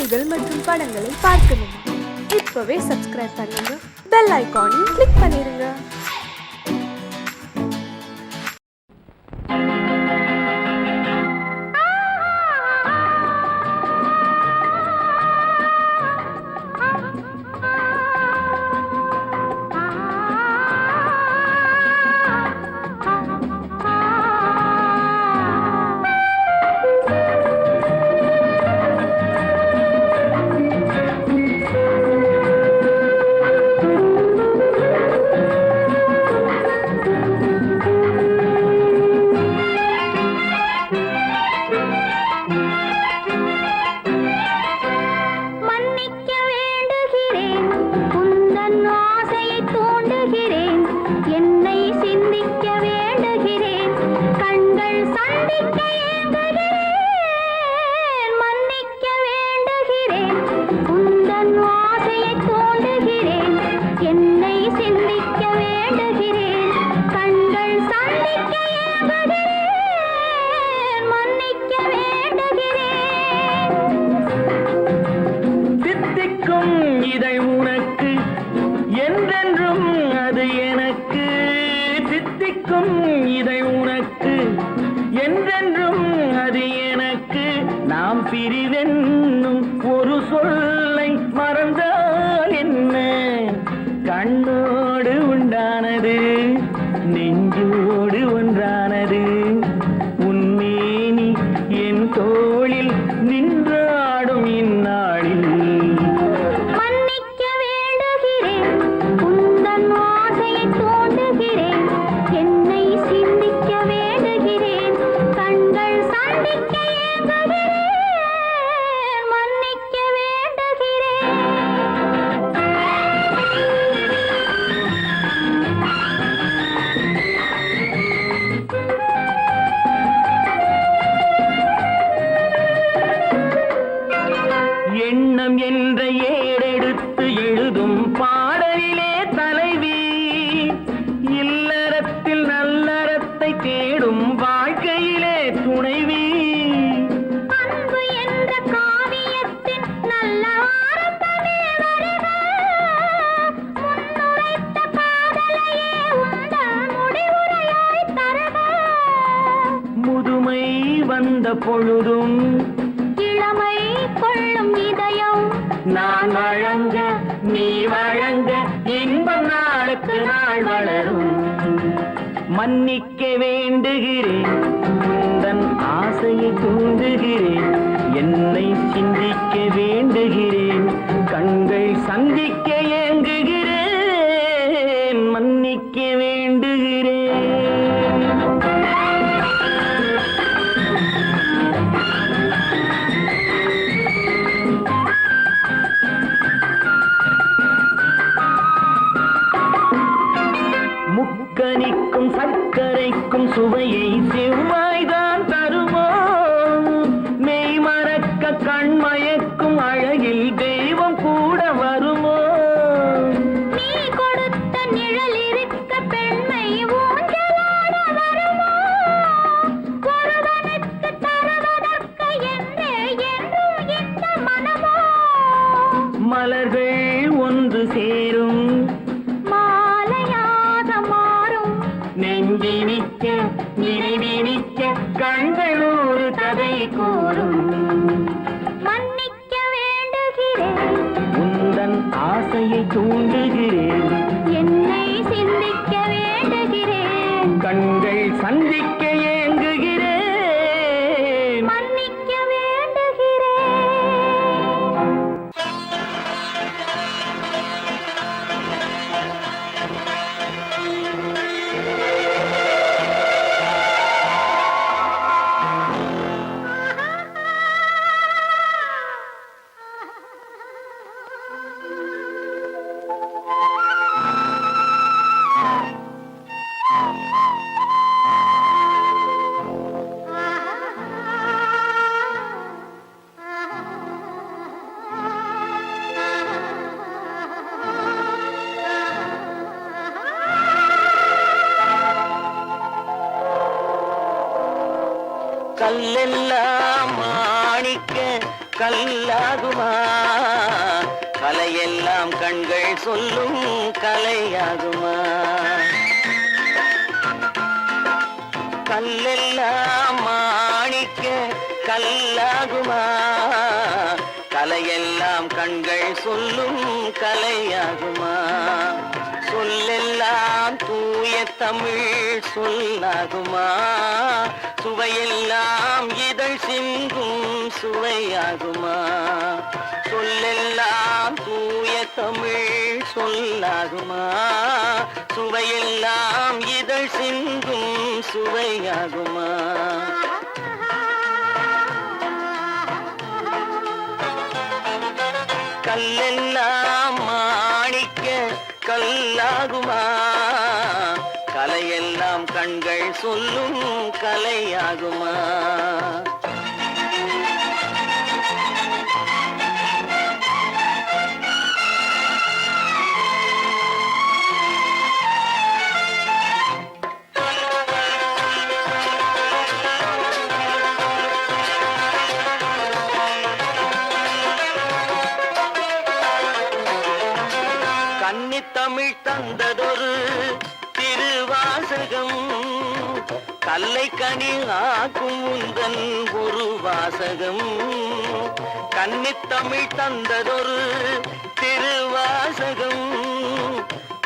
பாடல்கள் மற்றும் படங்களை பார்க்கணுமா? இப்பவே சப்ஸ்கிரைப் பண்ணுங்க, பெல் ஐகானையும் கிளிக் பண்ணிருங்க. பிரிவென்னும் ஒரு சொல்லை மறந்தால் என்ன? கண்ணோடு உண்டானது நெஞ்சோடு ஒன்றானது. உன்மேனி என் தோளில் நின்றாடும் இந்நாளில் மன்னிக்க வேண்டுகிறேன், உந்தன் ஆசையை தோண்டுகிறேன், என்னை சிந்திக்க வேண்டுகிறேன், கண்கள் சந்திக்க ஏங்குகிறேன். எண்ணம் என்ற ஏடெடுத்து எழுதும் பாடலிலே தலைவி, இல்லறத்தில் நல்லறத்தை தேடும் வாழ்க்கையிலே துணைவி. அன்பு என்ற காவியத்தின் நல்ல ஆரம்பமே வருக, முன்னுரைத்த காதலையே உங்கள் முடிவுரையாய் தருக. முதுமை வந்த பொழுதும் இளமை கொள்ளும் இதயம் நான் வழங்க நீ வழங்க இன்பம் நாளுக்கு நாள் வளரும். மன்னிக்க வேண்டுகிறேன், உந்தன் ஆசையை தூண்டுகிறேன், என்னை சிந்திக்க வேண்டுகிறேன், கண்கள் சந்திக்க ஏங்குகிறேன். மன்னிக்க வேண்டுகிறேன். முக்கனிக்கும் சர்க்கரைக்கும் சுவையை செவ்வாய்தான் தருமோ? மெய் மறக்க கண்மயக்கும் அழகில் தெய்வம் கூட வருமோ? நீ கொடுத்த நிழல் இருக்க பெண்மை ஊஞ்சலாட வருமோ? ஒருவனுக்கு தருவதற்கு என்றே என்றும் இந்த மனமோ? மலர்கள் ஒன்று சேரும் நெஞ்சினிக்க நினைவினிக்க கண்கள் ஒரு கதை கூறும். மன்னிக்க வேண்டுகிறேன், உந்தன் ஆசையை தூண்டுகிறேன், என்னை சிந்திக்க வேண்டுகிறேன், கண்கள் சந்திக்க ஏங்குகிறேன். மன்னிக்க வேண்டுகிறேன். கல்லெல்லாம் மாணிக்க கல்லாகுமா கலையெல்லாம் கண்கள் சொல்லும் கலையாகுமா கல்லெல்லாம் மாணிக்க கல்லாகுமா கலையெல்லாம் கண்கள் சொல்லும் கலையாகுமா சொல்லெல்லாம் தூய தமிழ் சொல்லாகுமா சுவையெல்லாம் இதழ் சிந்தும் சுவையாகுமா சொல்லெல்லாம் தூய தமிழ் சொல்லாகுமா சுவையெல்லாம் இதழ் சிந்தும் சுவையாகுமா கல்லெல்லாம் மாணிக்க கல்லாகுமா கலையெல்லாம் கண்கள் சொல்லும் கலையாகுமா கன்னித்தமிழ் தந்ததொரு திருவாசகம் கல்லை கனி ஆக்கும் உந்தன் ஒரு வாசகம் கன்னித்தமிழ் தந்ததொரு திருவாசகம்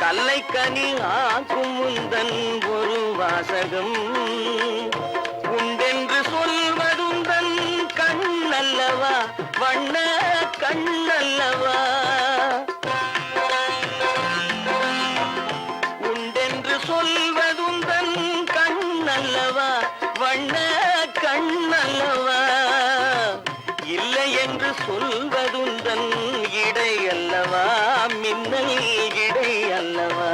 கல்லை கனி ஆக்கும் உந்தன் ஒரு வாசகம் உண்டென்று சொல்வதுந்தன் கண்ணல்லவா வண்ண கண்ணல்லவா சொல்வதுந்தன் கண்ணல்லவா வண்ண கண்ணல்லவா இல்லை என்று சொல்வதுந்தன் இடை அல்லவா மின்னல் இடை அல்லவா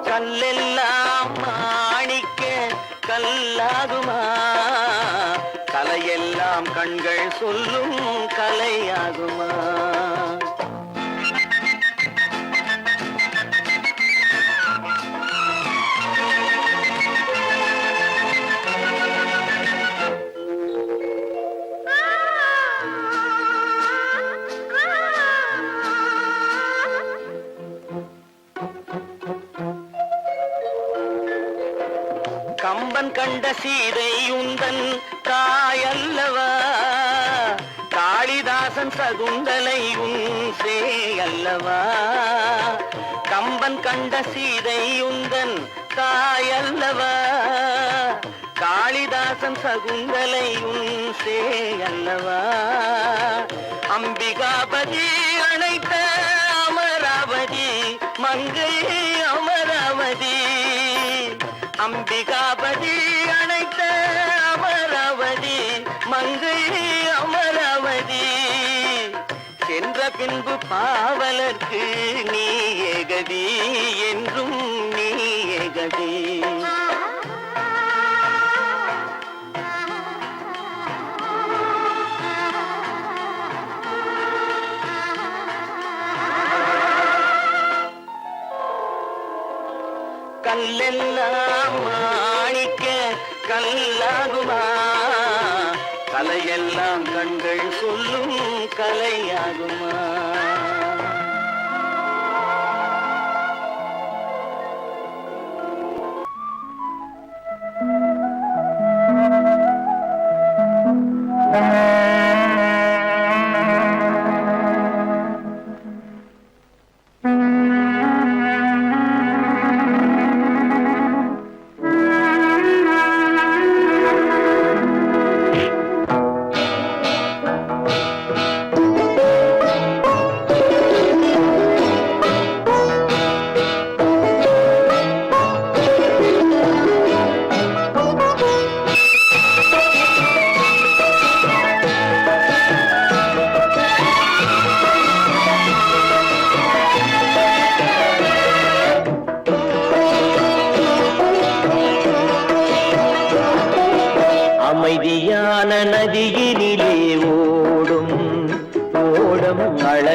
கல்லெல்லாம் மாணிக்க கல்லாகுமா கலையெல்லாம் கண்கள் சொல்லும் கலையாகுமா கம்பன் கண்ட சீதை உந்தன் தாயல்லவா காளிதாசன் சகுந்தலை உன் சேயல்லவா கம்பன் கண்ட சீதை உந்தன் தாயல்லவா காளிதாசன் சகுந்தலை உன் சேயல்லவா அம்பிகாபதி அழைத்த அமராவதி மங்கை அமராவதி அம்பிகாபதி அழைத்த அமராவதி மங்கை அமராவதி சென்ற பின்பு பாவலர்க்கு நீ ஏகதி என்றும் நீ ஏகதி கல்லெல்லாம் மாணிக்க கல்லாகுமா கலையெல்லாம் கண்கள் சொல்லும் கலையாகுமா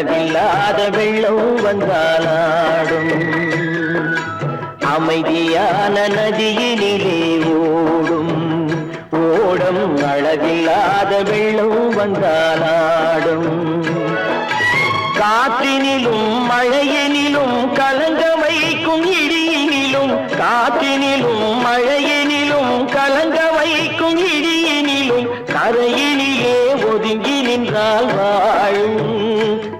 அளவில்லாத வெள்ளம் வந்தாலாடும் அமைதியான நதியினிலே ஓடும் ஓடம் அளவில்லாத வெள்ளம் வந்தாலாடும் காற்றினிலும் மழையினிலும் கலங்க வைக்கும் இடியினிலும் காற்றினிலும் மழையினிலும் கலங்க வைக்கும் இடியினிலும் கரையினிலே ஒதுங்கி நின்றால் வாழும்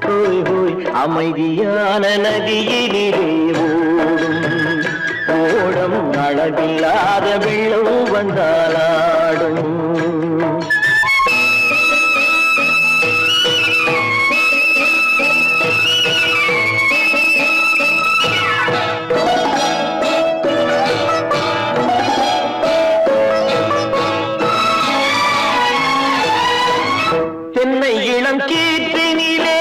ஹோய் ஹோய் அமைதியான நதியினிலே ஓடும் ஓடம் அளவில்லாத வெள்ளம் வந்தாலாடும் தென்னை இளம் கீற்றினிலே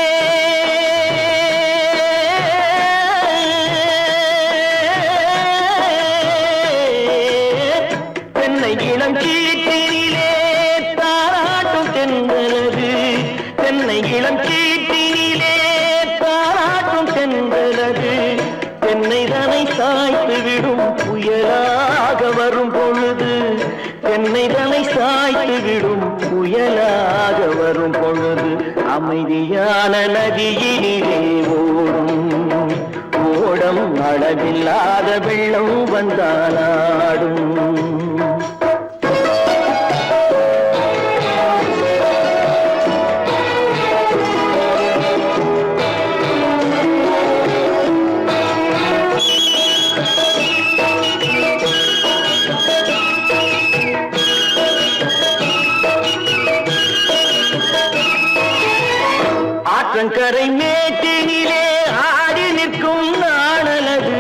தென்னை இளம் கீற்றினிலே தாராட்டும் தென்றலது தென்னை இளம் கீற்றினிலே தாராட்டும் தென்றலது தென்னைதனை சாய்த்து விடும் புயலாக வரும் பொழுது தென்னைதனை சாய்த்து விடும் புயலாக வரும் பொழுது அமைதியான நதியினிலே ஓடும் ஓடம் அளவில்லாத வெள்ளம் வந்தாலாடும் ஆற்றங்கரை மேட்டினிலே ஆடி நிற்கும் நாணலது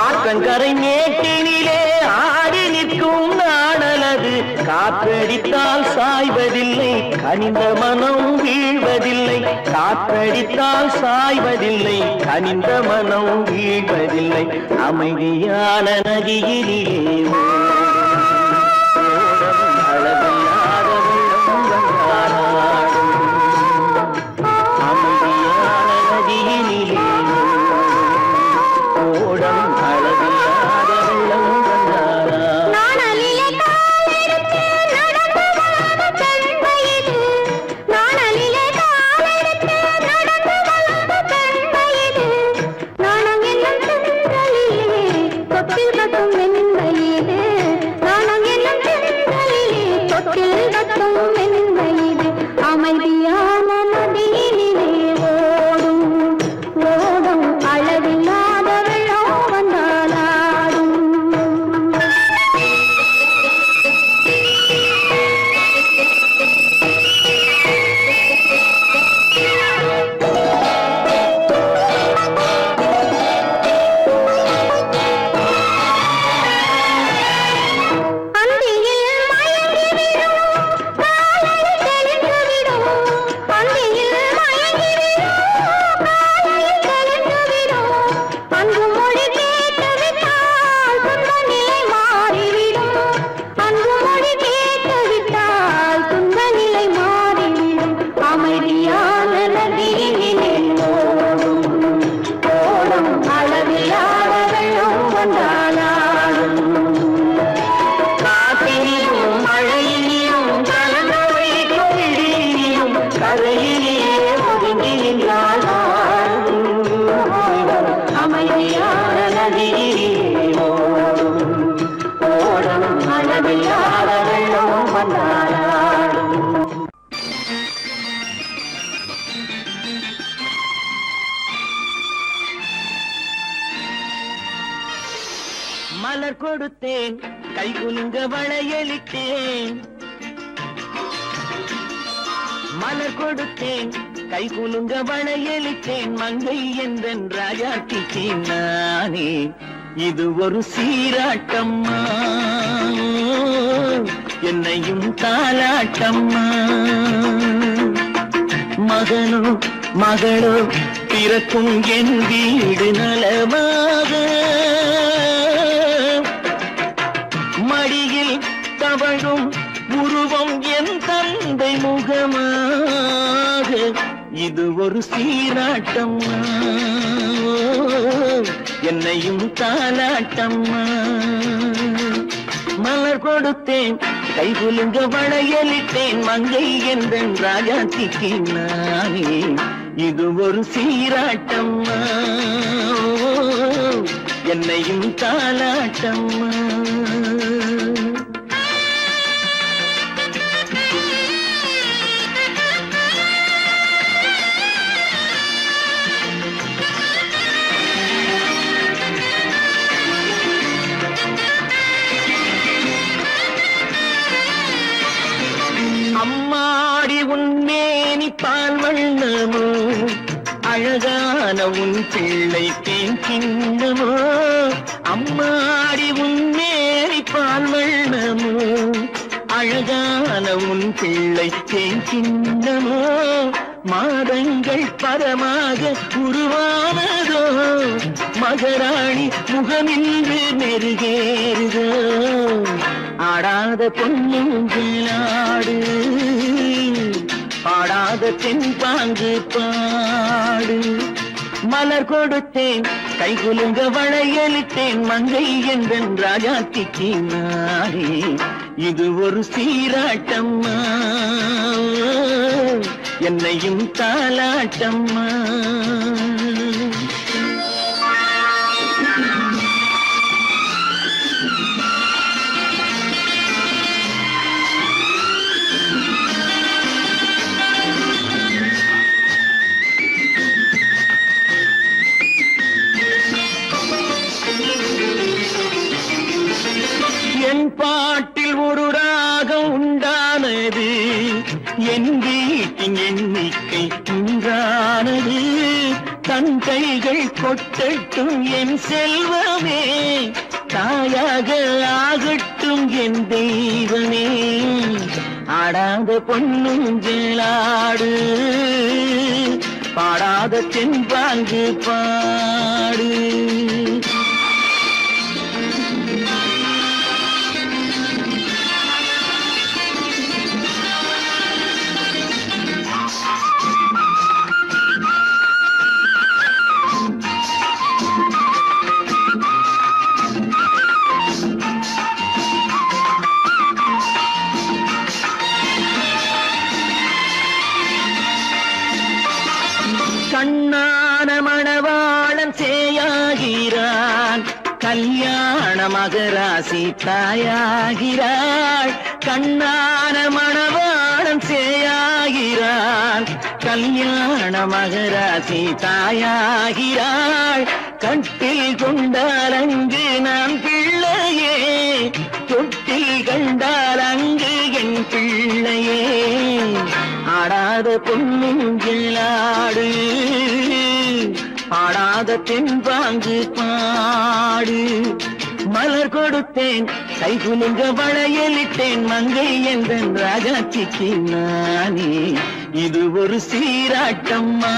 ஆற்றங்கரை மேட்டினிலே ஆடி நிற்கும் நாணலது காற்றடித்தால் சாய்வதில்லை கனிந்த மனம் வீழ்வதில்லை காற்றடித்தால் சாய்வதில்லை கனிந்த மனம் வீழ்வதில்லை அமைதியான நதியினிலே மலர் கொடுத்தேன் கை குலுங்க வளையலிட்டேன் மலர் கொடுத்தேன் கை குலுங்க வளையலிட்டேன் மங்கை என்றன் ராஜாட்டிக்கு நானே இது ஒரு சீராட்டம்மா என்னையும் தாலாட்டம்மா மகனோ மகளோ பிறக்கும் என் வீடு நலமாக மடியில் தவழும் உருவம் என் தந்தை முகமாக இது ஒரு சீராட்டம்மா, என்னையும் தாலாட்டம்மா. மலர் கொடுத்தேன், கை குலுங்க வளையலிட்டேன், மங்கை என்பன் ராஜாத்திக்கு நானே. இது ஒரு சீராட்டம்மா, என்னையும் தாலாட்டம்மா. அம்மாடி உன்மேனி பால் வண்ணமோ, அழகான உன் பிள்ளை தேன் கிண்ணமோ. அம்மாடி உன்மேனி பால் வண்ணமோ, அழகான உன் பிள்ளை தேன் கிண்ணமோ. மாதங்கள் பரமாக உருவானதோ, மகராணி முகமின்று மெருகேறுதோ. ஆடாத பொன்னுங்களாடு, பாடாத தென்பாங்கு பாடு. மலர் கொடுத்தேன், கை குலுங்க வளையலிட்டேன், மங்கை என்பன் ராஜாத்திக்கு நானே. இது ஒரு சீராட்டம்மா, என்னையும் தாலாட்டம்மா. என் பாட்டில் ஒரு ராகம் உண்டானது, என் வீட்டின் எண்ணிக்கை உண்டானது. தன் கைகள் கொட்டட்டும் என் செல்வமே, தாயாக ஆகட்டும் என் தெய்வமே. ஆடாத பொன்னுங்களாடு, பாடாத தென்பாங்கு பாடு. கண்ணான மணவாளன் சேயாகிறான், கல்யாண மகராசி தாயாகிறாள். கண்ணான மணவாளன் சேயாகிறான், கல்யாண மகராசி தாயாகிறாள். கட்டில் கொண்டால் அங்கு நான் பிள்ளையே, தொட்டில் கண்டால் அங்கு என் பிள்ளையே. ஆடாத பொன்னுங்களாடு, பாடாத தென்பாங்கு பாடு. மலர் கொடுத்தேன், கை குலுங்க வளையலிட்டேன், மங்கை என்பன் ராஜாத்திக்கு நானே. இது ஒரு சீராட்டம்மா,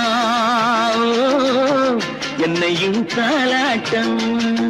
என்னையும் தாலாட்டம்மா.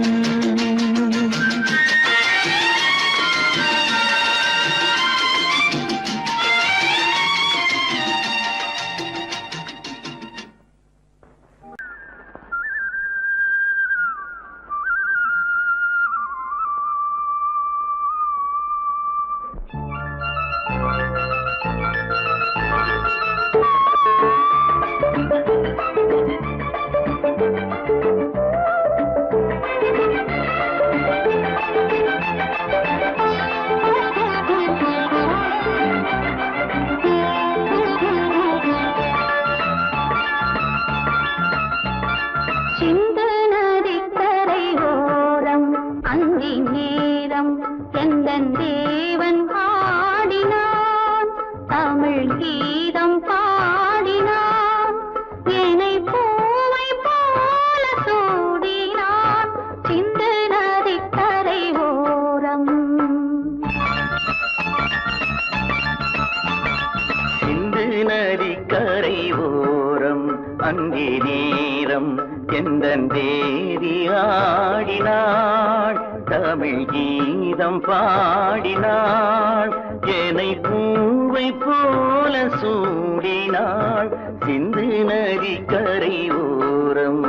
நதிக்கரை ஓரம் அங்கே நேரம் எந்தன் தேவி ஆடினாள், தமிழ் கீதம் பாடினாள். ஏனை பூவை போல சூடினாள் சிந்து நதி கரை ஓரம்.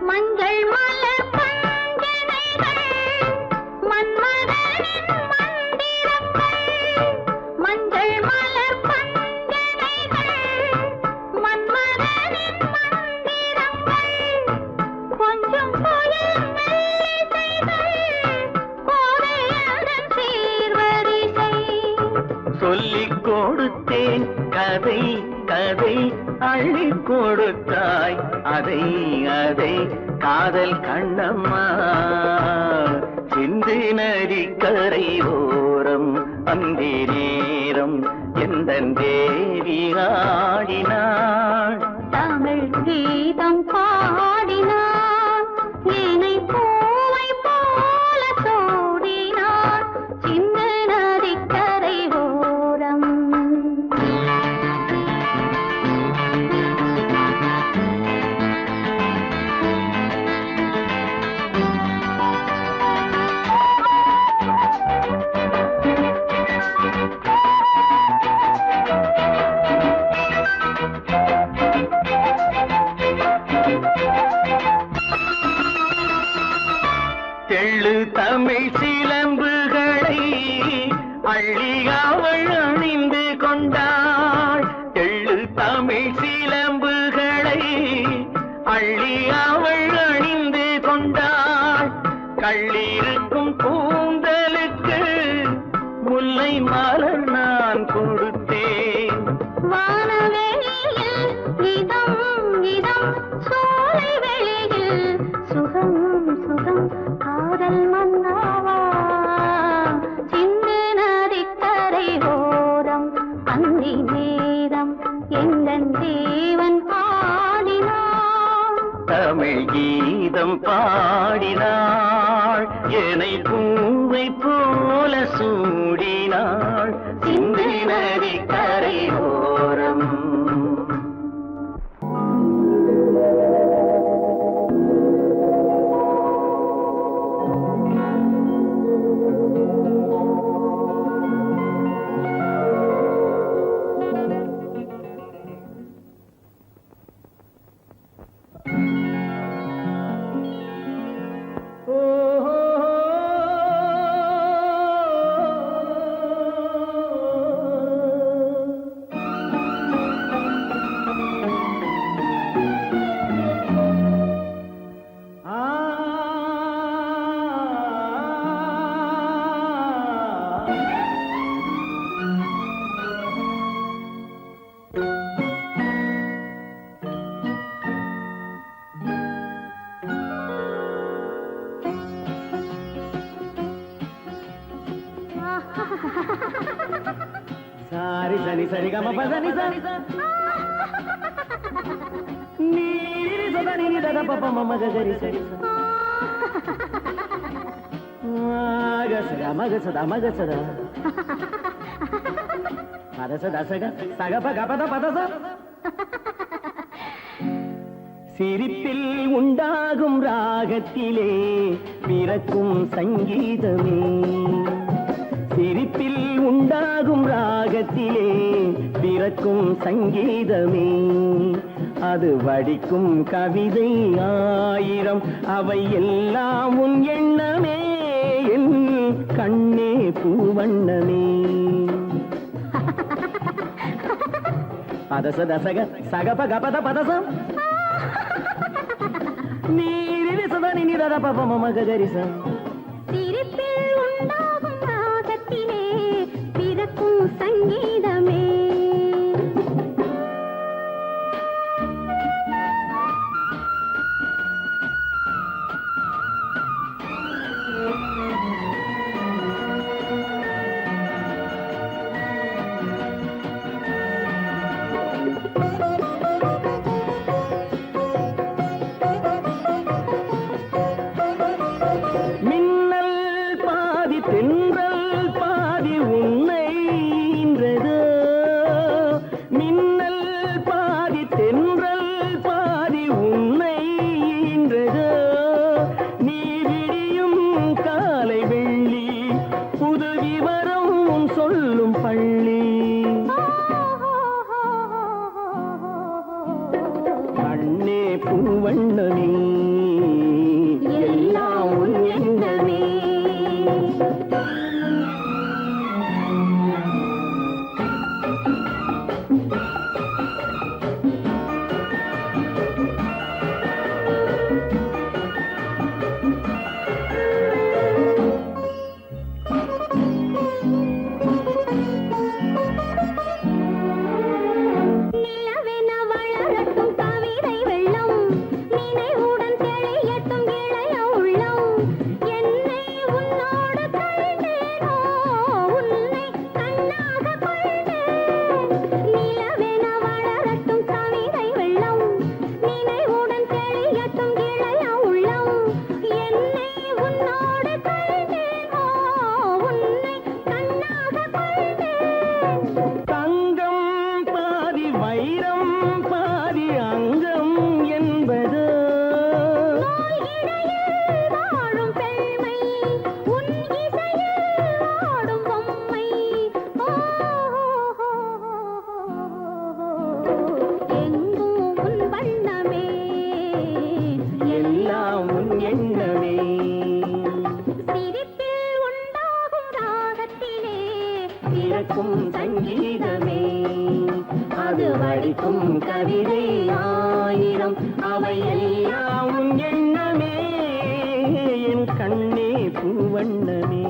மஞ்சள் மலர் பஞ்சனைகள் மன்மதனின் மந்திரங்கள். மஞ்சள் மலர் பஞ்சனைகள் மன்மதனின் மந்திரங்கள். கொஞ்சம் புயல் மெல்லிசைகள் கோதையதன் சீர்வரிசை. சொல்லிக் கொடுத்தேன் கதை கதை அள்ளிக் கொடுத்தாய் அதை அதை காதல் கண்ணம்மா. சிந்து நதி கரை ஓரம் அந்தி நேரம் எந்தன் தேவி ஆடினாள். தமிழ் கீதம் பாடினான் ஏனை பூவை போல சூடினான் சின்ன நதிக்கரை ஓரம். தெள்ளு தமிழ் சிலம்புகளை அள்ளி அவள் அணிந்து கொண்டாள். தெள்ளு தமிழ் சிலம்புகளை அள்ளி அவள் அணிந்து கொண்டாள். கள்ளிருக்கும் கூந்தலுக்கு முல்லை மலர் நான் கொடுத்தேன். வானவெளியில் இதம் இதம் சோலை வெளியில் சுகம் சுகம் காதல் மன்னாவா சின்ன நதிக்கரை ஓரம் அந்தி நேரம் எங்கள் தேவன் பாடினான். தமிழ் கீதம் பாடினாள் ஏனை பூவை போல சூடினாள் சிந்து நதி கரை ஓரம். సారి సని సరి గమ పదని సని నీరి సదని ని దద పప మమ గరి సరి మగ సద పద సద సగ సగ పగ పద పద స. சிரிப்பில் உண்டாகும் ராகத்திலே பிறக்கும் சங்கீதமே. சிரிப்பில் உண்டாகும் ராகத்திலே பிறக்கும் சங்கீதமே. அது வடிக்கும் கவிதை ஆயிரம் அவை எல்லாம் உன் எண்ணமே என் கண்ணே பூவண்ணமே. பதச தசக சகப கபத பதசம் நீரி சதனி நிரத பப மம கரிச. சிரிப்பில் உண்டாகும் ராகத்திலே பிறக்கும் சங்கீதமே. தென்றல் பாதி உன்னை ஈன்றதோ, மின்னல் பாதி தென்றல் பாதி உன்னை ஈன்றதோ, நீ விடியும் காலை வெள்ளி புது விவரம் சொல்லும் பள்ளி. கண்ணே பூவண்ணமே எல்லாம் உன் எண்ணமே. நிலவென வளரட்டும் கவிதை வெள்ளம், நினைவுடன் தெளியட்டும் இளைய உள்ளம். என்னை உன்னோடு கண்டேனோ, உன்னை கண்ணாக கொண்டேன். நிலவென வளரட்டும் கவிதை வெள்ளம், நினைவுடன் தெளியட்டும் இளைய உள்ளம். என்னை உன்னோடு கண்டேனோ, உன்னை கண்ணாக கொண்டேன். தங்கம் பாதி வைரம் பாதி அங்கம் என்பது நூல் இடையில் வாழும் பெண்மை, உன் இசையில் ஆடும் பொம்மை. எங்கும் உன் வண்ணமே எல்லாம் உன் எண்ணமே. சிரிப்பில் உண்டாகும் ராகத்திலே பிறக்கும் சங்கீதமே, அது வடிக்கும் கவிதை ஆயிரம், அவை எல்லாம் உன் எண்ணமே. என் கண்ணே பூவண்ணமே.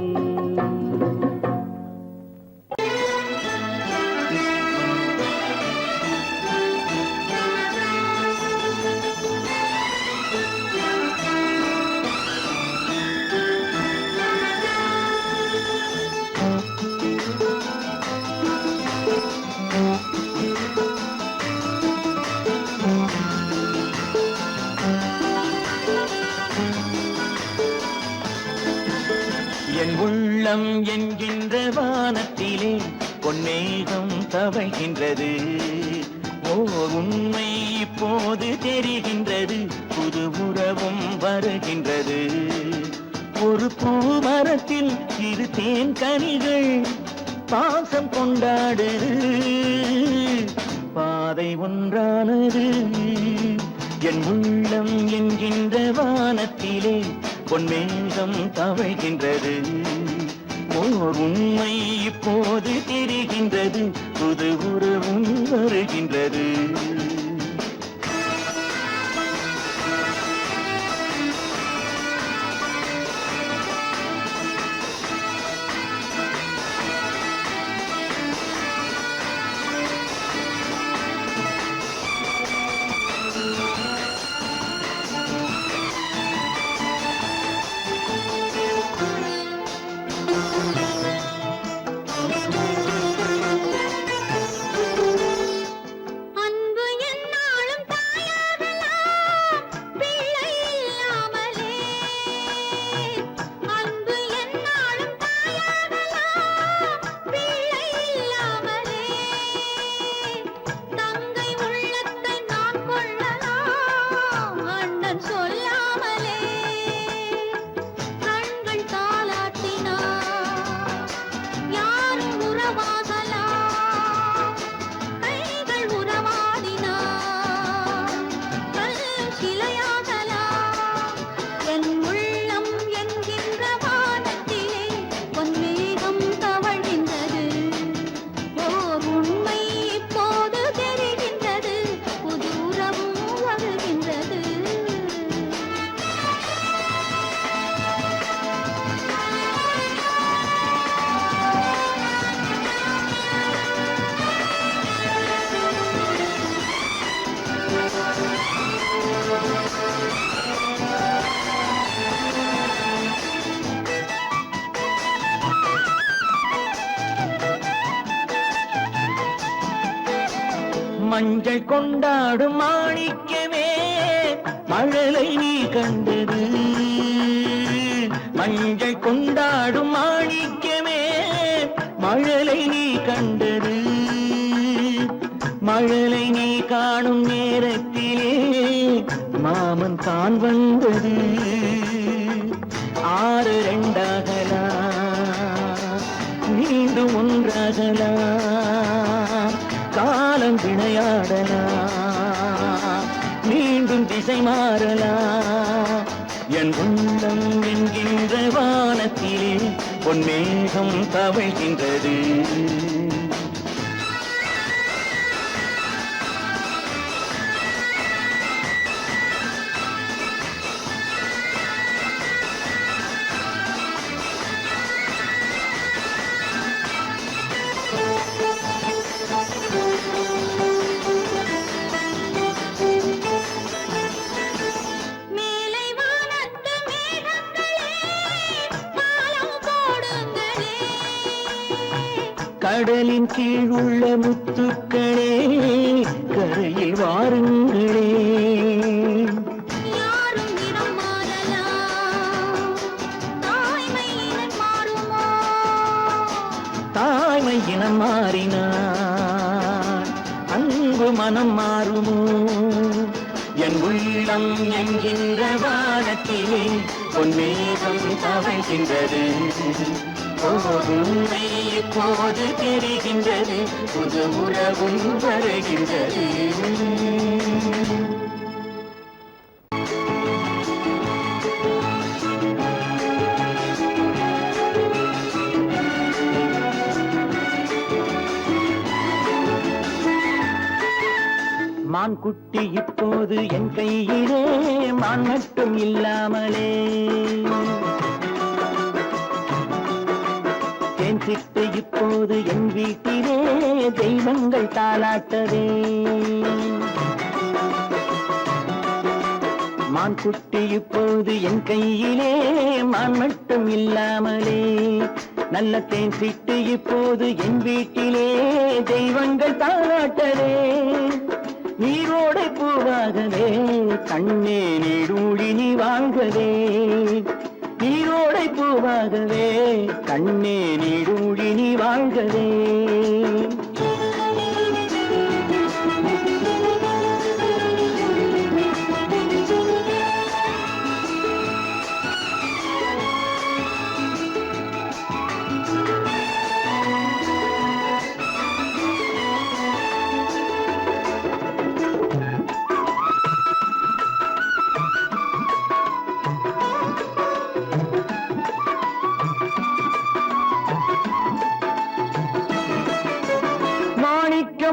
என் உள்ளம் என்கின்ற வானத்திலே பொன்மேகம் தவழ்கின்றது. ஓர் உண்மை இப்போது தெரிகின்றது, புது உறவும் வருகின்றது. ஒரு பூமரத்தில் இரு தேன் கனிகள் பாசம் கொண்டாடுது, பாதை ஒன்றானது. என் உள்ளம் என்கின்ற வானத்திலே பொன்மேகம் தவழ்கின்றது. ஓர் உண்மை இப்போது தெரிகின்றது, புது உறவும் வருகின்றது. அன்பு என்னாலும் தாயாகலாம் பிள்ளை இல்லாமலே. அன்பு என்னாலும் தாயாகலாம் பிள்ளை இல்லாமலே. தங்கை உள்ளத்தை நான் கொள்ளலாம் அண்ணன் சொல்லாமலே. கண்கள் தாலாட்டினார் யாரும் உறவாகலாம், கைகள் உறவாடினார் கல்லும் சிலையாகலாம். என் உள்ளம் என்கின்ற வானத்திலே பொன்மேகம் தவழ்கின்றது. ஓர் உண்மை இப்போது தெரிகின்றது, புது உறவும் வருகின்றது. மஞ்சள் கொண்டாடும் மாணிக்கமே மழலை நீ கண்டது, மஞ்சள் கொண்டாடும் மாணிக்கமே மழலை நீ கண்டது. மழலை நீ காணும் நேரத்திலே மாமன் தான் வந்தது. 6 2ஆகலாம், மீண்டும் ஒன்றாகலாம், காலம் விளையாடலாம், மீண்டும் திசை மாறலாம். என் உள்ளம் என்கின்ற வானத்திலே பொன்மேகம் தவழ்கின்றது. கடலின் கீழ் உள்ள முத்துக்களே கரையில் வாருங்களே. யாரும் நிறம் மாறலாம், தாய்மை இனம் மாறுமோ? தாய்மை இனம் மாறினான் அன்பு மனம் மாறுமோ? என் உள்ளம் என்கின்ற வானத்திலே பொன்மேகம் தவழ்கின்றது. உண்மை இப்போது தெரிகின்றது, புது உறவும் வருகின்றது. மான் குட்டி இப்போது என் கையிலே, மான் மட்டும் இல்லாமலே. தேன் சிட்டு இப்போது என் வீட்டிலே, தெய்வங்கள் தாலாட்டவே. மான் குட்டி இப்போது என் கையிலே, மான் மட்டும் இல்லாமலே. நல்ல தேன் சிட்டு இப்போது என் வீட்டிலே, தெய்வங்கள் தாலாட்டவே. நீரோடை பூவாகவே கண்ணே நீடூழி நீ வாங்கவே. நீரோடை பூவாகவே கண்ணே நீடூழி நீ வாங்கவே.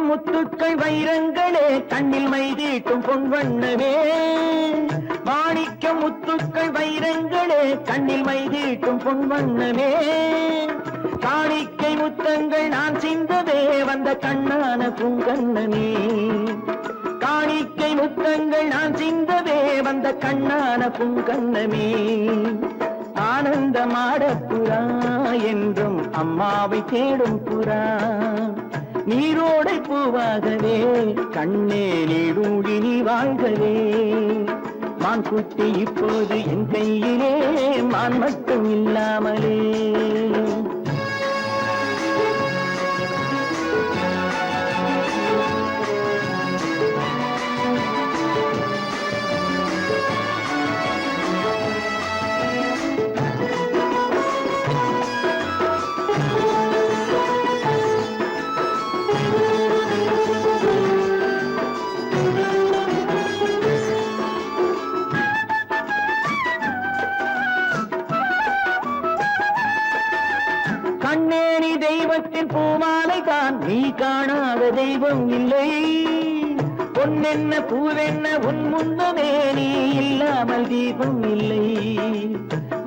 முத்துக்கள் வைரங்களே கண்ணில் மைதீட்டும் பொன்வண்ணமே. மாணிக்க முத்துக்கள் வைரங்களே கண்ணில் மைதீட்டும் பொன்வண்ணமே. காணிக்கை முத்தங்கள் நான் சிந்தவே வந்த கண்ணான பூங்கண்ணமே. காணிக்கை முத்தங்கள் நான் சிந்தவே வந்த கண்ணான பூங்கண்ணமே. ஆனந்தமாட புறா என்றும் அம்மாவை தேடும் புறா. நீரோடை பூவாகவே கண்ணே நீடூழி நீ வாழ்கவே. மான் குட்டி இப்போது என் கையிலே, மான் மட்டும் இல்லாமலே. கண்ணேனி தெய்வத்தின் பூமாலை தான், நீ காணாத தெய்வம் இல்லை. பொன்னென்ன பூவென்ன உன் முன்னமே, நீ இல்லாமல் தீபம் இல்லை.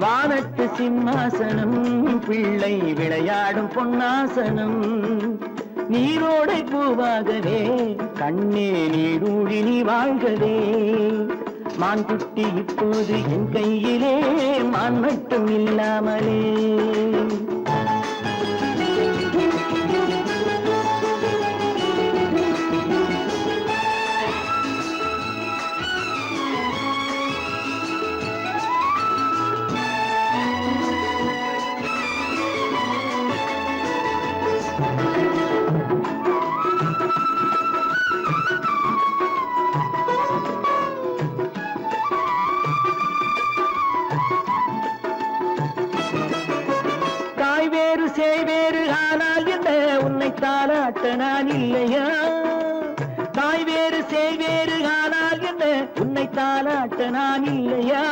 வானத்து சிம்மாசனம் பிள்ளை விளையாடும் பொன்னாசனம். நீரோடை பூவாகவே கண்ணே நீடூழி நீ வாழ்கவே. மான் குட்டி இப்போது என் கையிலே, மான் மட்டும் இல்லாமலே. செய்வேறு ஆனால் என்ன உன்னை தாளாட்ட நான் இல்லையா தாய் வேறு செய்வேறு ஆனால் என்ன உன்னை தாளாட்ட நான் இல்லையா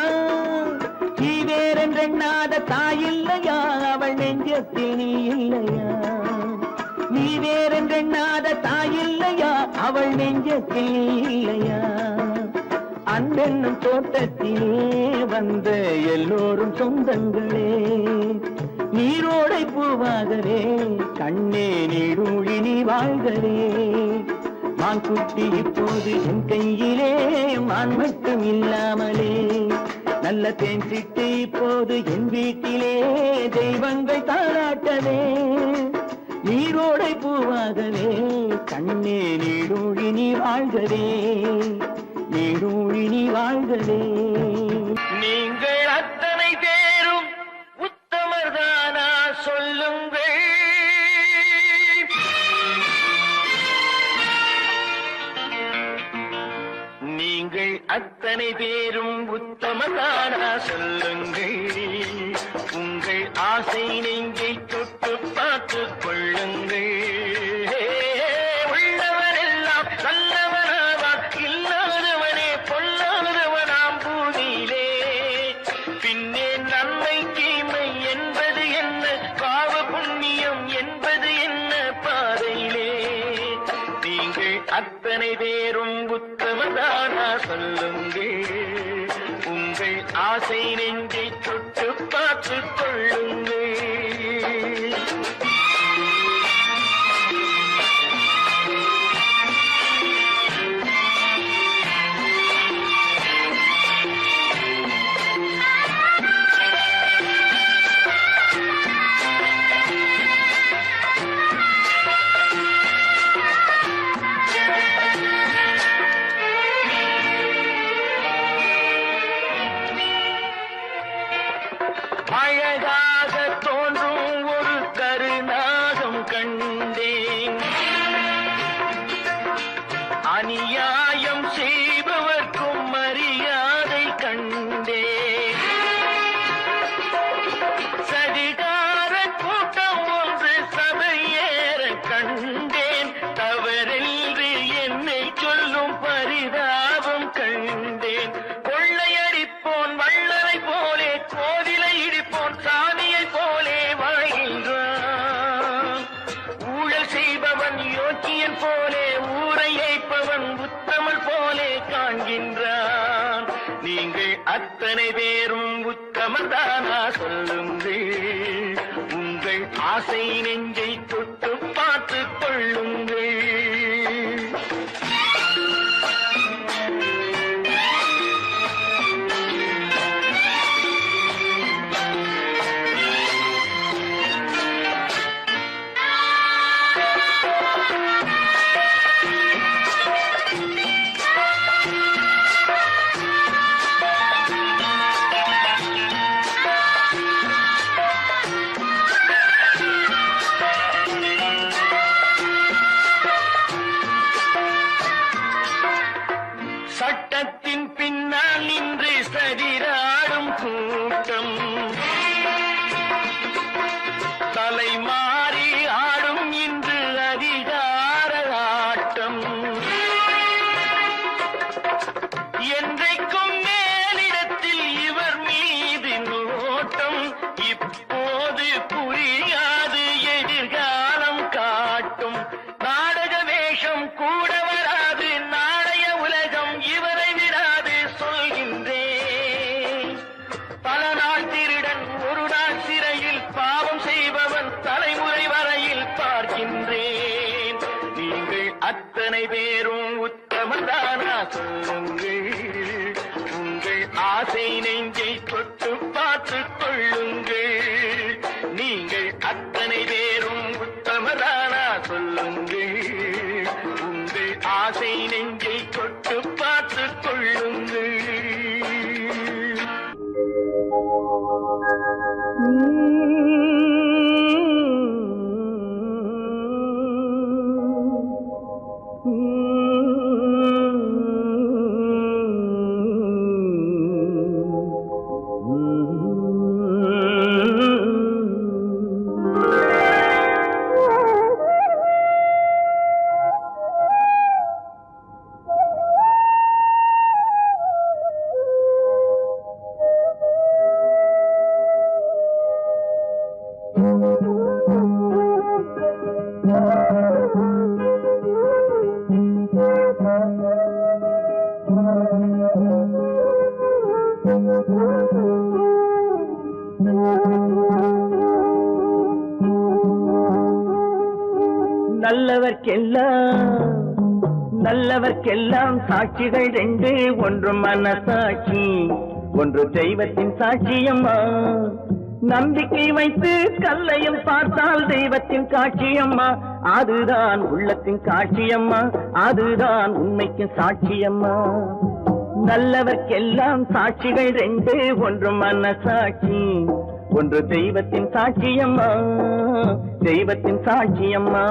நீ வேறென்றெண்ணாத தாய் இல்லையா அவள் நெஞ்சத்தில் நீ இல்லையா நீ வேறென்றெண்ணாத தாய் இல்லையா அவள் நெஞ்சத்தில் நீ இல்லையா அன்பென்னும் தோட்டத்திலே வந்த எல்லோரும் சொந்தங்களே நீரோடை பூவாகவே கண்ணே நீடூழி நீ வாழ்கவே மான்குட்டி இப்போது என் கையிலே மான் மட்டும் இல்லாமலே நல்ல தேன் சிட்டு இப்போது என் வீட்டிலே தெய்வங்கள் தாராட்டவே நீரோடை பூவாகவே கண்ணே நீடூழி நீ வாழ்கவே நீடூழி நீ வாழ்கவே நீங்கள் அத்தனை பேரும் உத்தமர்தானா சொல்லுங்கள் நீங்கள் அத்தனை பேரும் உத்தமர்தானா சொல்லுங்கள் உங்கள் ஆசை நெஞ்சை தொட்டு பார்த்துக் கொள்ளுங்கள் உள்ளவரெல்லாம் நல்லவனாவான் இல்லாதவனே பொல்லாதவனாம் பூதியிலே பின்னே நன்மை தீமை என்பது என்ன பாவ புண்ணியம் என்பது என்ன பாதையிலே நீங்கள் அத்தனை பேரும் உத்தமதானா சொல்லுங்கள் உங்கள் ஆசை நெஞ்சை தொட்டு பார்த்துக் கொள்ளுங்கள் அழகாக தோன்றும் ஒரு கருநாகம் கண்டேன் அநியாயம் செய்பவர்க்கும் மரியாதை கண்டேன் சதிகார கூட்டம் ஒன்று சபையேற கண்டேன் தவறென்று என்னை சொல்லும் பரிதாபம் கண்டேன் கொள்ளையடிப்போன் வள்ளலை போலே கோவிலை இடிப்போன் சாமியை போலே வாழ்கின்றான் ஊழல் செய்பவன் யோக்கியன் போலே ஊரை ஏய்ப்பவன் உத்தமல் போலே காண்கின்றான் நீங்கள் அத்தனை பேரும் உத்தமதானா சொல்லுங்கள் உங்கள் ஆசை நெஞ்சை தொட்டு பார்த்துக் கொள்ளுங்கள் சட்டத்தின் பின்னால் நின்று சதிராடும் கூட்டம் தலைமாறி ஆடும் இன்று அதிகார ஆட்டம் என்றைக்கும் மேலிடத்தில் இவர் மீது நோட்டம் இப்போது புரியாது எதிர்காலம் காட்டும் நாடக வேஷம் கூட வராது நாளைய உலகம் இவரை விடாது சொல்கின்றேன் பல நாள் திருடன் ஒரு நாள் சிறையில் பாவம் செய்பவன் தலைமுறை வரையில் பார்க்கின்றேன் நீங்கள் அத்தனை பேரும் உத்தமதானா சொல்லுங்கள் உங்கள் ஆசை நெஞ்சை தொட்டு பார்த்துக் கொள்ளுங்கள் நீங்கள் அத்தனை பேரும் உத்தமதானா சொல்லுங்கள் உங்கள் ஆசை நெஞ்சை தொட்டு பார்த்துக் கொள்ளுங்கள் Mm-hmm. நல்லவர்க்கெல்லாம் சாட்சிகள் ரெண்டு, ஒன்று மனசாட்சி, ஒன்று தெய்வத்தின் சாட்சியம்மா. நம்பிக்கை வைத்து கல்லையும் பார்த்தால் தெய்வத்தின் காட்சியம்மா. அதுதான் உள்ளத்தின் காட்சியம்மா, அதுதான் உண்மைக்கு சாட்சியம்மா. நல்லவர்க்கெல்லாம் சாட்சிகள் ரெண்டு, ஒன்று மனசாட்சி, ஒன்று தெய்வத்தின் சாட்சியம்மா, தெய்வத்தின் சாட்சியம்மா.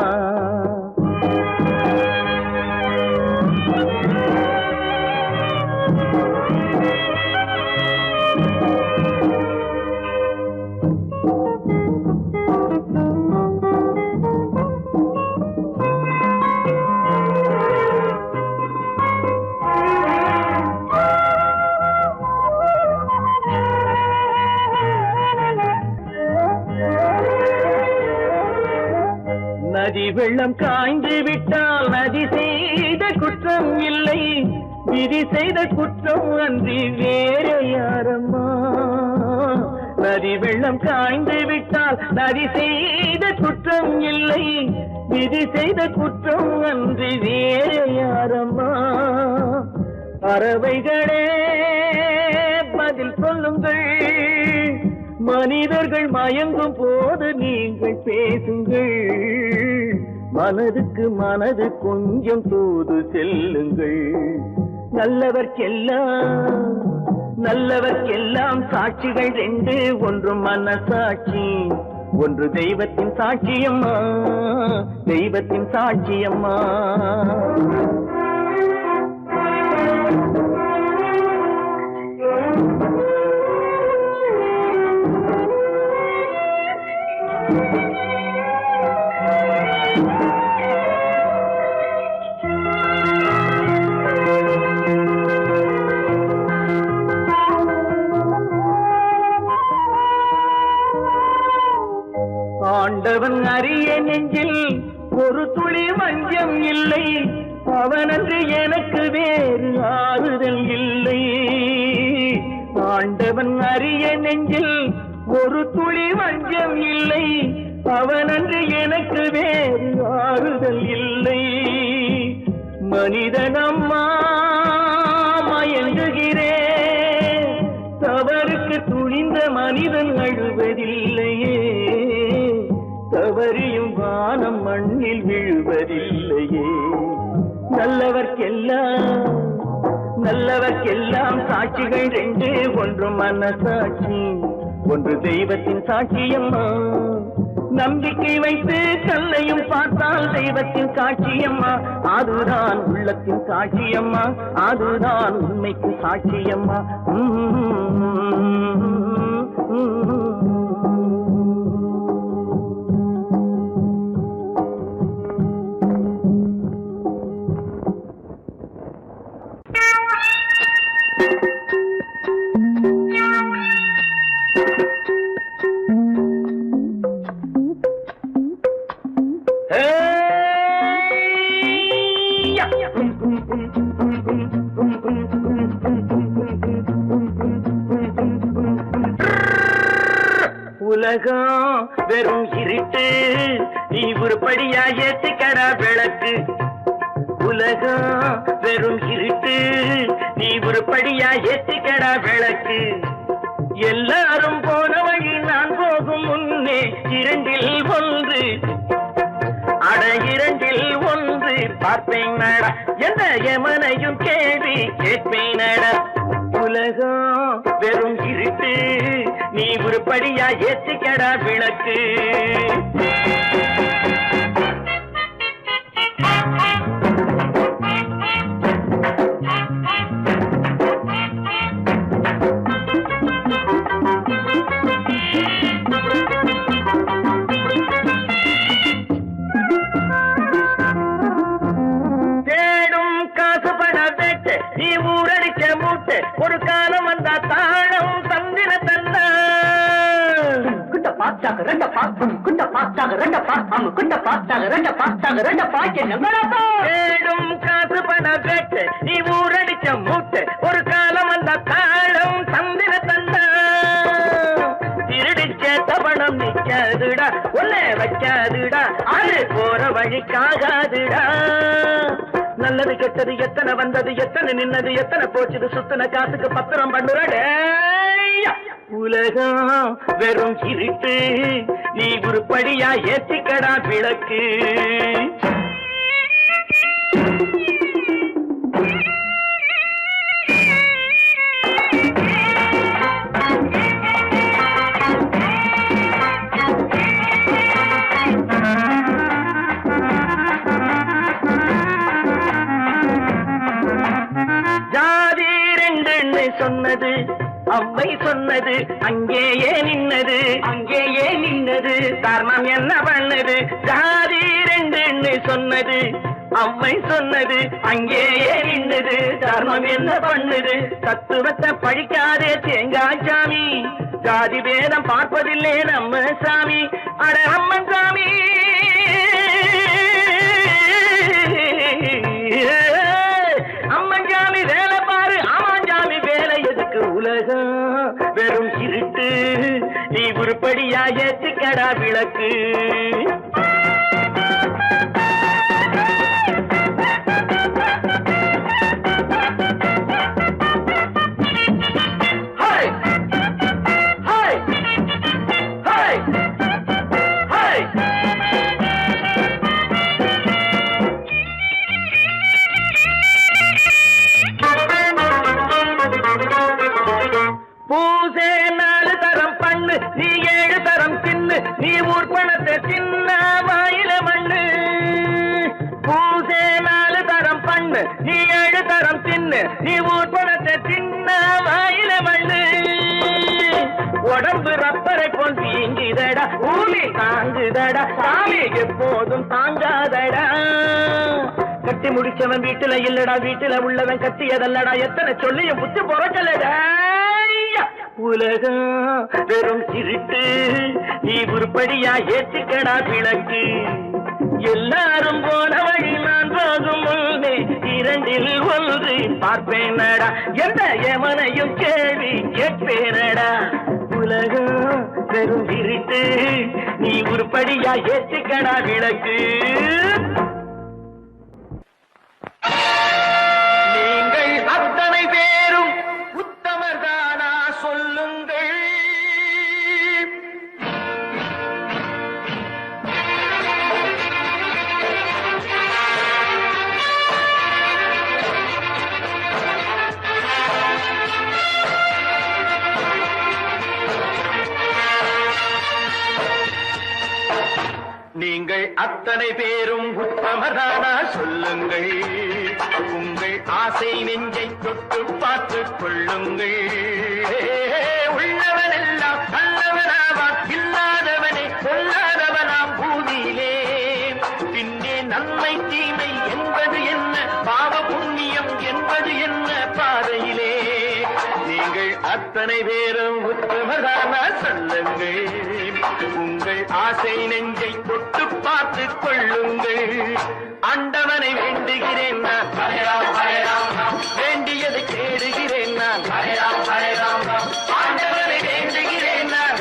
நதி வெள்ளம் காய்ந்து விட்டால் நதி செய்த குற்றம் இல்லை, விதி செய்த குற்றம் அன்றி வேற யாரம்மா. நதி வெள்ளம் காய்ந்து விட்டால் நதி செய்த குற்றம் இல்லை, விதி செய்த குற்றம் அன்றி வேற யாரம்மா. பறவைகளே பதில் சொல்லுங்கள், மனிதர்கள் மயங்கும் போது நீங்கள் பேசுங்கள், மனதுக்கு மனது கொஞ்சம் தூது செல்லுங்கள். நல்லவர்க்கெல்லாம் சாட்சிகள் ரெண்டு, ஒன்று மனசாட்சி, ஒன்று தெய்வத்தின் சாட்சியம்மா, தெய்வத்தின் சாட்சியம்மா. ஆண்டவன் அறிய நெஞ்சில் ஒரு துளி வஞ்சம் இல்லை, அவனன்று எனக்கு வேறு ஆறுதல் இல்லை. ஆண்டவன் அறிய நெஞ்சில் ஒரு துளி வஞ்சம் இல்லை, அவனன்று எனக்கு வேறு ஆறுதல் இல்லை. மனிதனம்மா மயங்குகிறேன், தவறுக்கு துணிந்த மனிதன் அழுவதில்லையே, தவறியும் வானம் மண்ணில் விழுவதில்லையே. நல்லவர்க்கெல்லாம் சாட்சிகள் ரெண்டு, ஒன்று மனசாட்சி, ஒன்று தெய்வத்தின் சாட்சியம்மா. நம்பிக்கை வைத்து கல்லையும் பார்த்தால் தெய்வத்தின் காட்சியம்மா, அதுதான் உள்ளத்தின் காட்சியம்மா, அதுதான் உண்மைக்கு சாட்சியம்மா. உலகம் வெறும் இருட்டு, நீ உருப்படியா ஏத்திக்கடா விளக்கு. உலகம் வெறும் இருட்டு, நீ உருப்படியா ஏத்திக்கடா விளக்கு. எல்லாரும் போன வழி நான் போகும் முன்னே இரண்டில் ஒன்று, அட இரண்டில் ஒன்று பார்ப்பேன் நட, எந்த எமனையும் கேள்வி கேட்பேன் நட. உலகம் வெறும் இருட்டு, நீ உருப்படியா ஏத்திக்கடா விளக்கு. தேடும் காசு பட வேட்டு, நீ ஊரடிச்ச மூட்டு, ஒரு காலம் வந்தா தாழம் தந்திர தந்தா. குண்ட பாச்சாக ரெண்ட பாக்கும், குண்ட பாச்சாக ரெண்ட பாக்கும், குண்ட பாச்சாக ரெண்ட பாச்சாக ரெண்ட பாக்க நம்பரப்பா. தேடும் காசு பட வேட்டு, நீ ஊரடிச்ச மூட்டு, ஒரு காலம் வந்தா தாழம் தந்திர தந்தா. திருடிச்ச தவணம் நிக்காதுடா, ஒல்ல வைக்காதுடா, அது போற வழி பழிக்காகாதுடா. நல்லது கெட்டது எத்தனை வந்தது எத்தனை நின்னது எத்தனை போச்சுது சுத்தின காசுக்கு பத்திரம் பண்ணுறடே. உலகம் வெறும் இருட்டு, நீ உருப்படியா ஏத்திக்கடா விளக்கு. ஜாதி ரெண்டு சொன்னது அவ்வை சொன்னது அங்கேயே நின்னது அங்கேயே நின்னது தர்மம் என்ன பண்ணது. ஜாதி ரெண்டு சொன்னது அவ்வை சொன்னது அங்கேயே நின்னது தர்மம் என்ன பண்ணுது. தத்துவத்தை பழிக்காதே தேங்காய் சாமி, ஜாதி பேதம் பார்ப்பதில்லை நம்ம சாமி. அட அம்மன் சாமி, அம்மன் சாமி வேலை பாரு, ஆமான் சாமி வேலை எதுக்கு. உலகம் வெறும் இருட்டு, நீ உருப்படியா ஏத்திக்கடா விளக்கு. பூசே 4 தரம் பண்ணு, நீ 7 தரம் தின்னு, நீ ஊர் பணத்தை சின்ன வாயில மண்ணு. பூசே 4 தரம் பண்ணு, நீ 7 தரம் தின்னு, நீ ஊர் பணத்தை சின்ன வாயில மண்ணு. உடம்பு ரப்பரை போல் வீங்குதடா, ஊழி தாங்குதடா, சாமி எப்போதும் தாங்காதடா. கட்டி முடிச்சவன் வீட்டுல இல்லடா, வீட்டுல உள்ளவன் கட்டியதல்லடா, எத்தனை சொல்லியும் புத்தி பொறக்கலடா. உலகம் வெறும் இருட்டு, நீ உருப்படியா ஏத்திக்கடா விளக்கு. எல்லாரும் போன வழி நான் போகும் முன்னே 2ல் 1 பார்ப்பேனடா, எந்த எமனையும் கேள்வி கேட்பேனடா. உலகம் வெறும் இருட்டு, நீ உருப்படியா ஏத்திக்கடா விளக்கு. நீங்கள் அத்தனை பேரும் உத்தமர்தானா சொல்லுங்கள். நீங்கள் அத்தனை பேரும் உத்தமதானா சொல்லுங்கள். உங்கள் ஆசை நெஞ்சை தொட்டு பார்த்துக் கொள்ளுங்கள். உள்ளவன் எல்லாம் நல்லவனாவான், இல்லாதவனை கொல்லாதவனாம் பூதியிலே. பின்னே நன்மை தீமை என்பது என்ன, பாவ புண்ணியம் என்பது என்ன பாதையிலே. நீங்கள் அத்தனை பேரும் உத்தமதானா சொல்லுங்கள். உங்கள் ஆசை நெஞ்சை தொட்டு பார்த்துக் கொள்ளுங்கள். ஆண்டவனை வேண்டுகிறேன் நான், வேண்டியதை தேடுகிறேன் நான். ஆண்டவனை வேண்டுகிறேன் நான்,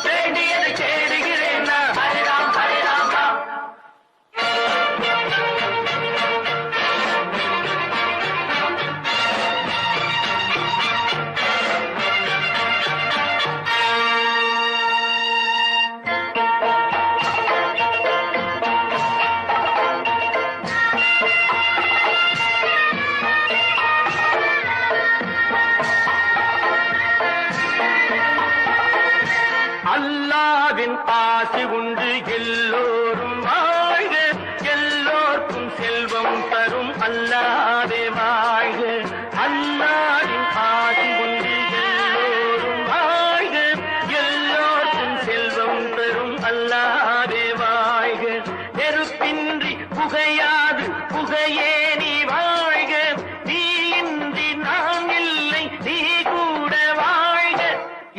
வேண்டியதை தேடுகிறேன் நான். அல்லாவின் ஆசி உண்டு எல்லோரும் வாழ்க, எல்லோருக்கும் செல்வம் தரும் அல்லாவே வாழ்க. அல்லாவின் ஆசி உண்டு எல்லோரும் வாழ்க, எல்லோருக்கும் செல்வம் தரும் அல்லாவே வாழ்க. நெருப்பின்றி புகையாது புகையே நீ வாழ்க, நீ இன்றி நான் இல்லை நீ கூட வாழ்க.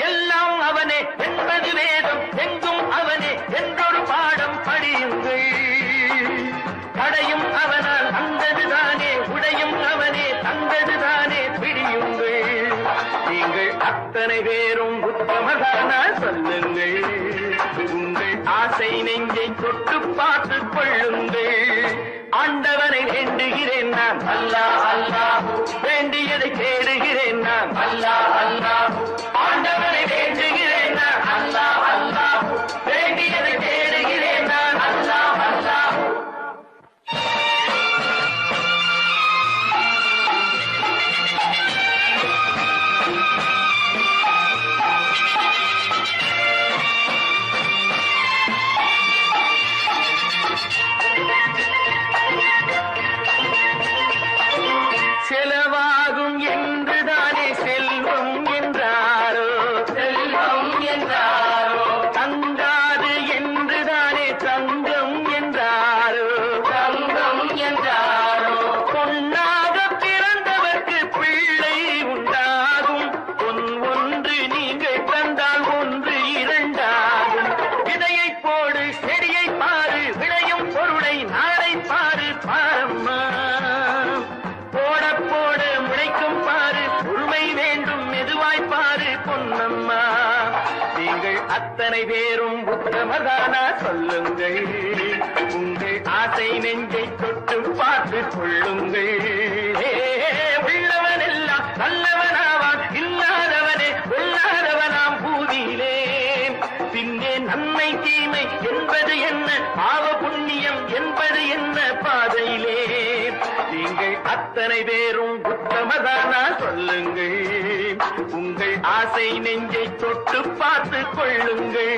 எல்லாம் அவனே என்பது வேதம், எங்கும் அவனே என்றொரு பாடம் படியுங்கள். தடையும் அவனால் வந்ததுதானே, உடையும் அவனே தந்ததுதானே பிடியுங்கள். நீங்கள் அத்தனை பேரும் உத்தமதானா சொல்லுங்கள். உங்கள் ஆசை நெஞ்சை தொட்டு பார்த்து கொள்ளுங்கள். ஆண்டவனை வேண்டுகிறேன் நான் அல்லாஹ் அல்லாஹ், வேண்டியதை தேடுகிறேன் நான் அல்லாஹ் அல்லாஹ். ஆண்டவனை வேண்டுகிறேன் நான் அல்லாஹ் அல்லாஹ், வேண்டியதை தேடுகிறேன் நான் அல்லாஹ் அல்லாஹ். செலவாகும் என்றுதானே செல்வம் என்றாரோ, செல்வம் என்றாரோ. தங்காது என்றுதானே தங்கம் என்றாரோ, தங்கம் என்றாரோ. பொன்னாக பிறந்தவர்க்கு பிள்ளை உண்டாகும். பொன் ஒன்று நீங்கள் தந்தால் ஒன்று இரண்டாகும். விதையை போடு செடியை பாரு, விளையும் பொருளை நாளை பாரு பாரம்மா. போட போட முளைக்கும் பாரு, பொறுமை வேண்டும் மெதுவாய் பாரு பொன்னம்மா. நீங்கள் அத்தனை பேரும் உத்தமதானா சொல்லுங்கள். உங்கள் ஆசை நெஞ்சை தொட்டு பார்த்து கொள்ளுங்கள். உள்ளவன் எல்லாம் நல்லவனாவான், இல்லாதவனே கொள்ளாதவனாம் பூதியிலே. பின்னே நன்மை தீமை என்பது என்ன, பாவ புண்ணியம் என்பது என்ன பாதையிலே. நீங்கள் அத்தனை பேரும் உத்தமதானா சொல்லுங்கள். உங்கள் ஆசை நெஞ்சை தொட்டு பார்த்து கொள்ளுங்கள்.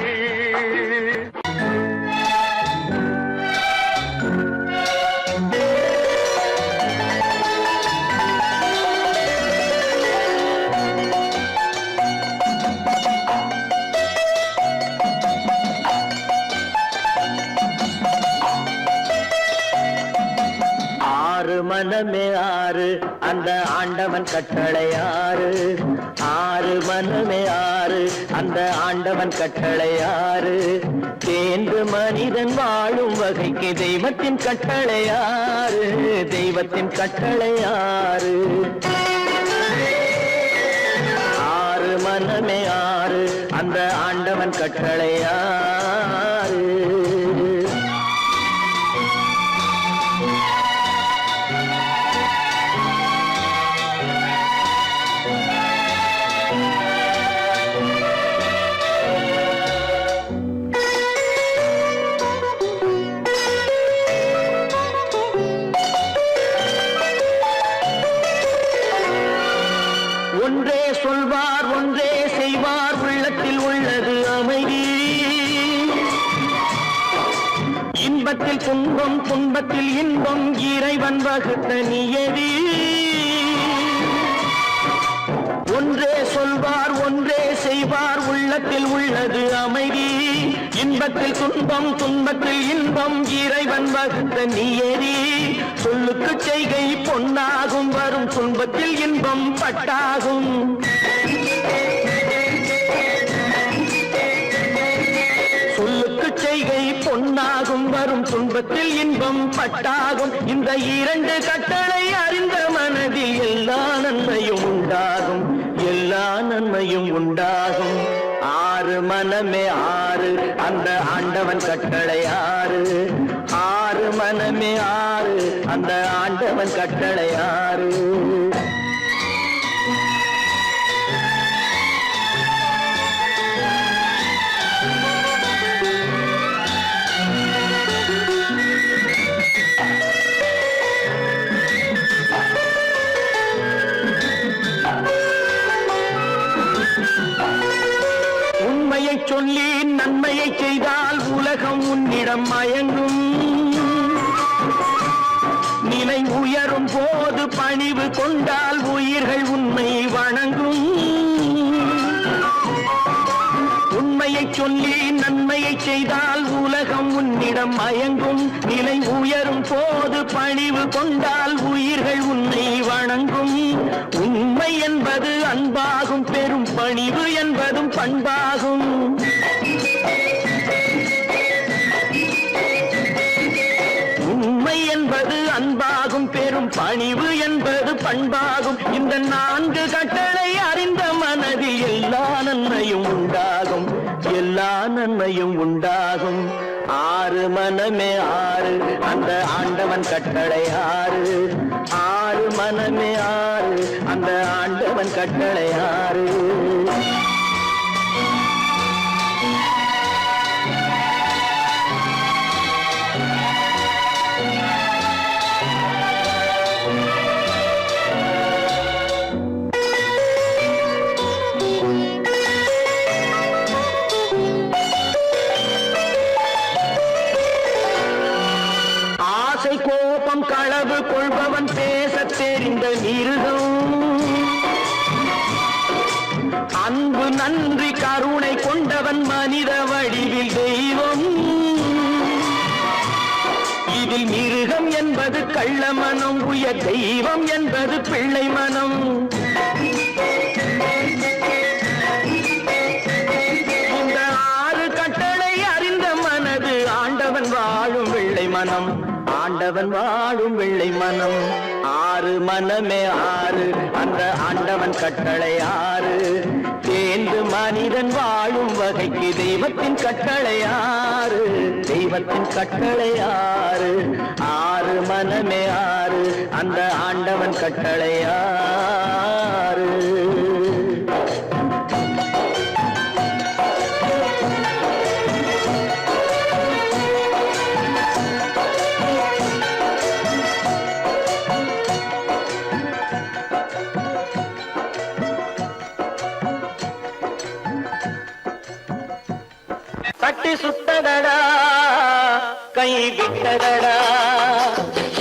ஆறு மனமே ஆறு, அந்த ஆண்டவன் கட்டளை ஆறு. ஆறு மனமே ஆறு, அந்த ஆண்டவன் கட்டளை ஆறு. தேர்ந்து மனிதன் வாழும் வகைக்கு தெய்வத்தின் கட்டளை ஆறு, தெய்வத்தின் கட்டளை ஆறு. ஆறு மனமே ஆறு, அந்த ஆண்டவன் கட்டளை ஆறு. ஒன்றே சொல்வார் ஒன்றே செய்வார், உள்ளத்தில் உள்ளது அமைதி. இன்பத்தில் துன்பம் துன்பத்தில் இன்பம், இறைவன் வகுத்த நியதி. ஒன்றே சொல்வார் ஒன்றே செய்வார், உள்ளத்தில் உள்ளது அமைதி. இன்பத்தில் துன்பம் துன்பத்தில் இன்பம், இறைவன் வகுத்த நியதி. சொல்லுக்கு செய்கை பொன்னாகும், வரும் துன்பத்தில் இன்பம் பட்டாகும். சொல்லுக்கு செய்கை பொன்னாகும், வரும் துன்பத்தில் இன்பம் பட்டாகும். இந்த இரண்டு கட்டளை அறிந்த மனதில் எல்லா நன்மையும் உண்டாகும், எல்லா நன்மையும் உண்டாகும். ஆறு மனமே ஆறு, அந்த ஆண்டவன் கட்டளை ஆறு. ஆறு மனமே ஆறு, அந்த ஆண்டவன் கட்டளை ஆறு. உண்மையை சொல்லி நன்மையை செய்தால் உலகம் உன்னிடம் மயங்கும். நிலை உயரும் போது பணிவு கொண்டால் உயிர்கள் உன்னை வணங்கும். உண்மையை சொல்லி நன்மையை செய்தால் உலகம் உன்னிடம் மயங்கும். நிலை உயரும் போது பணிவு கொண்டால் உயிர்கள் உன்னை வணங்கும். உண்மை என்பது அன்பாகும், பெரும் பணிவு என்பதும் பண்பாகும். உண்மை என்பது அன்பாகும், பெரும் பணிவு என்பது பண்பாகும். இந்த நான்கு கட்டளை அறிந்த மனதில் எல்லா நன்மையும் உண்டாகும், எல்லா நன்மையும் உண்டாகும். ஆறு மனமே ஆறு அந்த ஆண்டவன் கட்டளை ஆறு ஆறு மனமே ஆறு அந்த ஆண்டவன் கட்டளை ஆறு கோபம் களவு கொள்பவன் பேசத் தெரிந்த மிருகம் அன்பு நன்றி கருணை கொண்டவன் மனித வடிவில் தெய்வம் இதில் மிருகம் என்பது கள்ள மனம் உயர் தெய்வம் என்பது பிள்ளை மனம் இந்த ஆறு கட்டளை அறிந்த மனது ஆண்டவன் வாழும் வெள்ளை மனம் ஆண்டவன் வாழும் வெள்ளை மனம் ஆறு மனமே ஆறு அந்த ஆண்டவன் கட்டளை ஆறு தேர்ந்து மனிதன் வாழும் வகைக்கு தெய்வத்தின் கட்டளை ஆறு தெய்வத்தின் கட்டளை ஆறு ஆறு மனமே ஆறு அந்த ஆண்டவன் கட்டளை ஆறு தட்டி சுத்ததடா கை விட்டதடா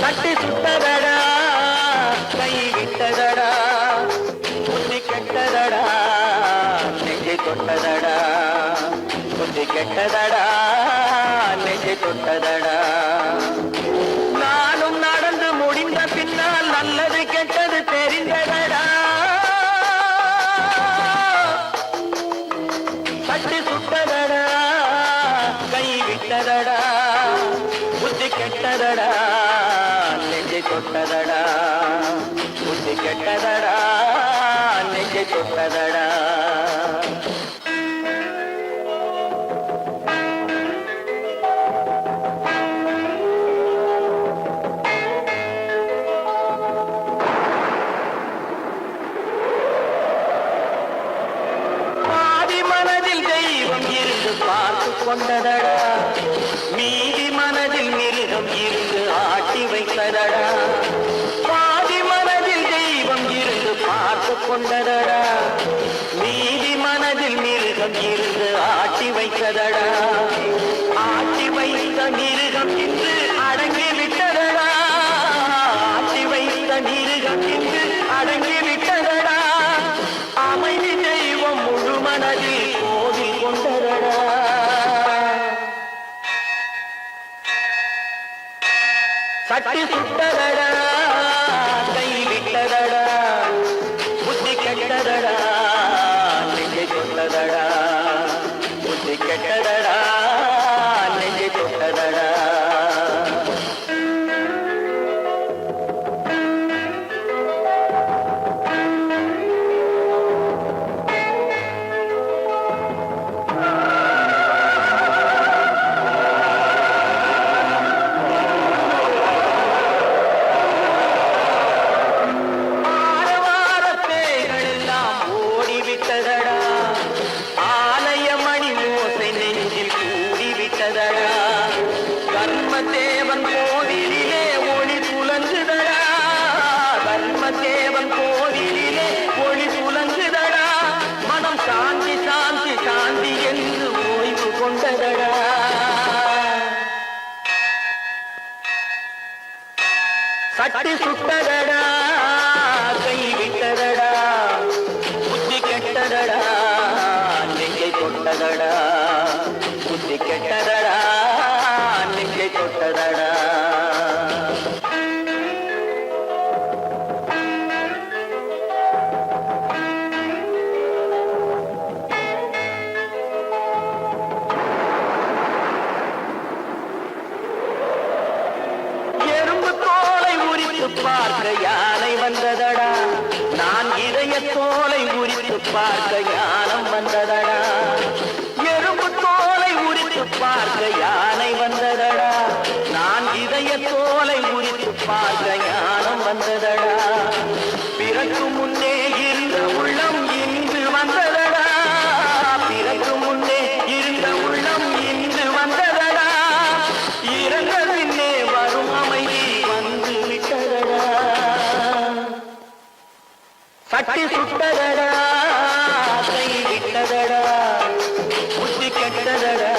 தட்டி சுத்ததடா கை விட்டதடா புத்தி கெட்டதடா நெஞ்சை தொட்டதடா புத்தி கெட்டதடா நெஞ்சை தொட்டதடா நானும் நடந்து முடிந்த பின்னால் நல்லது கெட்டது தெரிந்ததடா தட்டி சுத்ததடா கை விட்டதடா புத்தி கெட்டதடா நெஞ்சை தொட்டதடா புத்தி கெட்டதடா நெஞ்சை தொட்டதடா கொண்டதடா மீதி மனதில் மிருகம் இருந்து ஆட்டி வைத்ததடா பாதி மனதில் தெய்வம் இருந்து பார்த்து கொண்டதடா மீதி மனதில் மிருகம் இருந்து ஆட்டி வைத்ததடா ஆட்டி வைத்த மிருகம் இன்று அடங்கி விட்டதடா ஆட்டி வைத்த மிருகம் இன்று அடங்கி விட்டதடா அமைதி தெய்வம் முழு மனதில் கோவில் கொண்டதடா தட்டி சுட்டதடா கை விட்டதடா புத்தி கெட்டதடா நெஞ்சை தொட்டதடா புத்தி கெட்டதடா நெஞ்சை தொட்டதடா தர்மதேவன் கோவிலிலே ஒளி புலங்குதடா தர்மதேவன் கோவிலிலே ஒளி புலங்குதடா மனம் சாந்தி சாந்தி சாந்தி என்று ஓய்வு கொண்டதடா சட்டி சுட்டதடா கை விட்டதடா புத்தி கெட்டதடா நெஞ்சை தொட்டதடா புத்தி கெட்டதடா நெஞ்சை தொட்டதடா எறும்பு தோலை உரித்து பார்க்க யானை வந்ததடா நான் இதய தோலை உரித்து பார்க்க ஞானம் வந்ததடா எறும்பு தோலை உரித்து பார்க்க யானை கட்டி சுட்டதடா கை விட்டதடா புத்தி கெட்டதடா